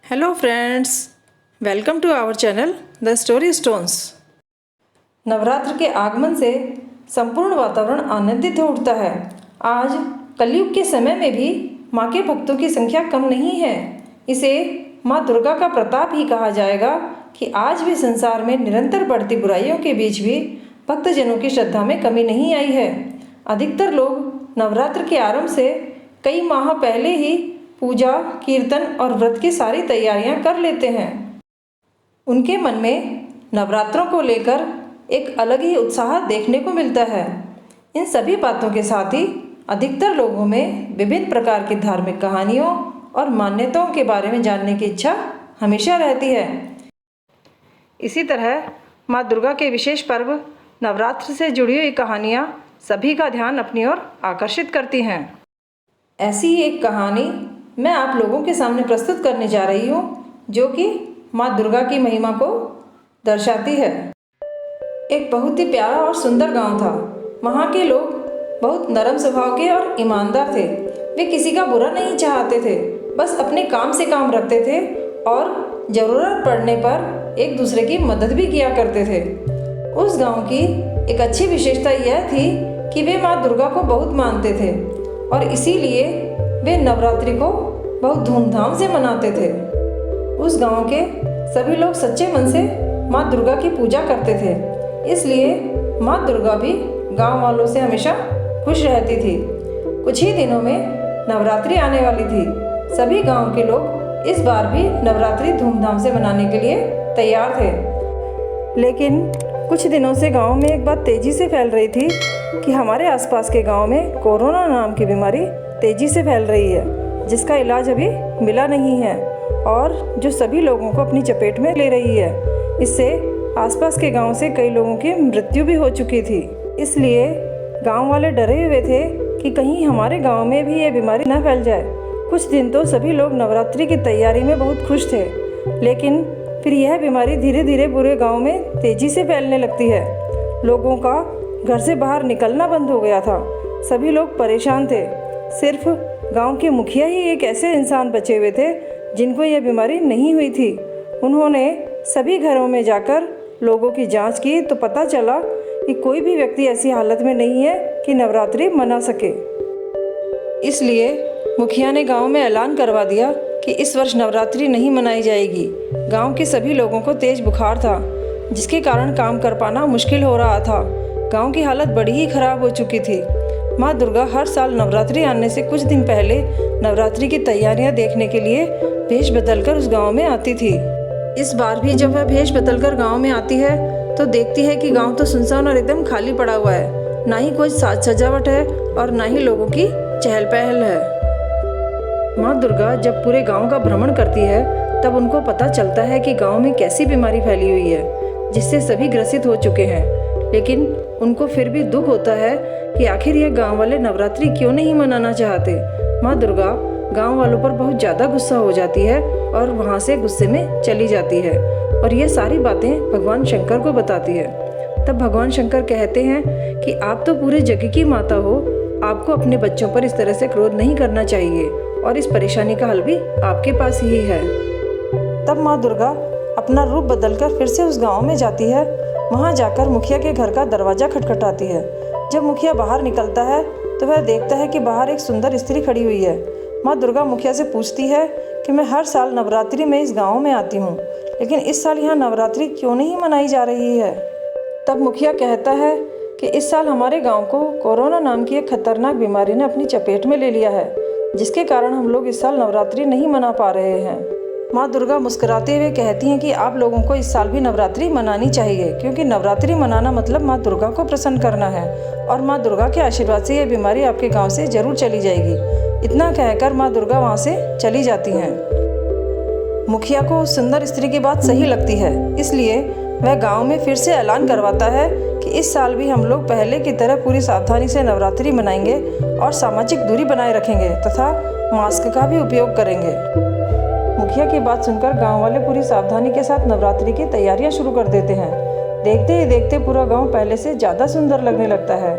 Hello friends, welcome to our channel the story stones. Navratra के आगमन से संपूर्ण वातावरण आनंदित हो उठता है। आज कलयुग के समय में भी माँ के भक्तों की संख्या कम नहीं है। इसे माँ दुर्गा का प्रताप ही कहा जाएगा कि आज भी संसार में निरंतर बढ़ती बुराइयों के बीच भी भक्तजनों की श्रद्धा में कमी नहीं आई है। अधिकतर लोग नवरात्र के आरंभ से कई माह पहले ही पूजा, कीर्तन और व्रत की सारी तैयारियां कर लेते हैं। उनके मन में नवरात्रों को लेकर एक अलग ही उत्साह देखने को मिलता है। इन सभी बातों के साथ ही अधिकतर लोगों में विभिन्न प्रकार की धार्मिक कहानियों और मान्यताओं के बारे में जानने की इच्छा हमेशा रहती है। इसी तरह माँ दुर्गा के विशेष पर्व नवरात्र से जुड़ी हुई कहानियाँ सभी का ध्यान अपनी ओर आकर्षित करती हैं। ऐसी ही एक कहानी मैं आप लोगों के सामने प्रस्तुत करने जा रही हूँ, जो कि माँ दुर्गा की महिमा को दर्शाती है। एक बहुत ही प्यारा और सुंदर गांव था। वहाँ के लोग बहुत नरम स्वभाव के और ईमानदार थे। वे किसी का बुरा नहीं चाहते थे, बस अपने काम से काम रखते थे और ज़रूरत पड़ने पर एक दूसरे की मदद भी किया करते थे। उस गांव की एक अच्छी विशेषता यह थी कि वे माँ दुर्गा को बहुत मानते थे और इसीलिए वे नवरात्रि को बहुत धूमधाम से मनाते थे। उस गांव के सभी लोग सच्चे मन से माँ दुर्गा की पूजा करते थे, इसलिए माँ दुर्गा भी गांव वालों से हमेशा खुश रहती थी। कुछ ही दिनों में नवरात्रि आने वाली थी। सभी गांव के लोग इस बार भी नवरात्रि धूमधाम से मनाने के लिए तैयार थे। लेकिन कुछ दिनों से गांव में एक बात तेज़ी से फैल रही थी कि हमारे आसपास के गांव में कोरोना नाम की बीमारी तेज़ी से फैल रही है, जिसका इलाज अभी मिला नहीं है और जो सभी लोगों को अपनी चपेट में ले रही है। इससे आसपास के गांव से कई लोगों की मृत्यु भी हो चुकी थी। इसलिए गांव वाले डरे हुए थे कि कहीं हमारे गांव में भी ये बीमारी न फैल जाए। कुछ दिन तो सभी लोग नवरात्रि की तैयारी में बहुत खुश थे, लेकिन फिर यह बीमारी धीरे धीरे पूरे गाँव में तेज़ी से फैलने लगती है। लोगों का घर से बाहर निकलना बंद हो गया था। सभी लोग परेशान थे। सिर्फ गांव के मुखिया ही एक ऐसे इंसान बचे हुए थे जिनको यह बीमारी नहीं हुई थी। उन्होंने सभी घरों में जाकर लोगों की जांच की तो पता चला कि कोई भी व्यक्ति ऐसी हालत में नहीं है कि नवरात्रि मना सके। इसलिए मुखिया ने गांव में ऐलान करवा दिया कि इस वर्ष नवरात्रि नहीं मनाई जाएगी। गांव के सभी लोगों को तेज बुखार था, जिसके कारण काम कर पाना मुश्किल हो रहा था। गांव की हालत बड़ी ही खराब हो चुकी थी। माँ दुर्गा हर साल नवरात्रि आने से कुछ दिन पहले नवरात्रि की तैयारियां देखने के लिए भेष बदलकर उस गांव में आती थी। इस बार भी जब वह भेष बदलकर गांव में आती है तो देखती है कि गांव तो सुनसान और एकदम खाली पड़ा हुआ है। ना ही कोई साज सजावट है और ना ही लोगों की चहल पहल है। माँ दुर्गा जब पूरे गाँव का भ्रमण करती है तब उनको पता चलता है कि गाँव में कैसी बीमारी फैली हुई है, जिससे सभी ग्रसित हो चुके हैं। लेकिन उनको फिर भी दुख होता है कि आखिर यह गांव वाले नवरात्रि क्यों नहीं मनाना चाहते। माँ दुर्गा गांव वालों पर बहुत ज़्यादा गुस्सा हो जाती है और वहाँ से गुस्से में चली जाती है और ये सारी बातें भगवान शंकर को बताती है। तब भगवान शंकर कहते हैं कि आप तो पूरे जग की माता हो, आपको अपने बच्चों पर इस तरह से क्रोध नहीं करना चाहिए और इस परेशानी का हल भी आपके पास ही है। तब माँ दुर्गा अपना रूप बदलकर फिर से उस गाँव में जाती है। वहाँ जाकर मुखिया के घर का दरवाज़ा खटखटाती है। जब मुखिया बाहर निकलता है तो वह देखता है कि बाहर एक सुंदर स्त्री खड़ी हुई है। माँ दुर्गा मुखिया से पूछती है कि मैं हर साल नवरात्रि में इस गांव में आती हूँ, लेकिन इस साल यहाँ नवरात्रि क्यों नहीं मनाई जा रही है। तब मुखिया कहता है कि इस साल हमारे गाँव को कोरोना नाम की एक खतरनाक बीमारी ने अपनी चपेट में ले लिया है, जिसके कारण हम लोग इस साल नवरात्रि नहीं मना पा रहे हैं। माँ दुर्गा मुस्कुराते हुए कहती हैं कि आप लोगों को इस साल भी नवरात्रि मनानी चाहिए, क्योंकि नवरात्रि मनाना मतलब माँ दुर्गा को प्रसन्न करना है और माँ दुर्गा के आशीर्वाद से यह बीमारी आपके गांव से जरूर चली जाएगी। इतना कहकर माँ दुर्गा वहाँ से चली जाती हैं। मुखिया को उस सुंदर स्त्री की बात सही लगती है, इसलिए वह गाँव में फिर से ऐलान करवाता है कि इस साल भी हम लोग पहले की तरह पूरी सावधानी से नवरात्रि मनाएंगे और सामाजिक दूरी बनाए रखेंगे तथा मास्क का भी उपयोग करेंगे। मुखिया की बात सुनकर गांव वाले पूरी सावधानी के साथ नवरात्रि की तैयारियां शुरू कर देते हैं। देखते ही देखते पूरा गांव पहले से ज़्यादा सुंदर लगने लगता है।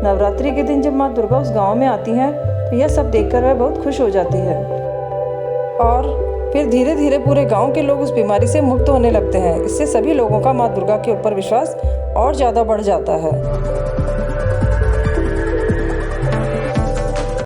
नवरात्रि के दिन जब माँ दुर्गा उस गांव में आती हैं तो यह सब देखकर वह बहुत खुश हो जाती है और फिर धीरे धीरे पूरे गांव के लोग उस बीमारी से मुक्त होने लगते हैं। इससे सभी लोगों का माँ दुर्गा के ऊपर विश्वास और ज़्यादा बढ़ जाता है।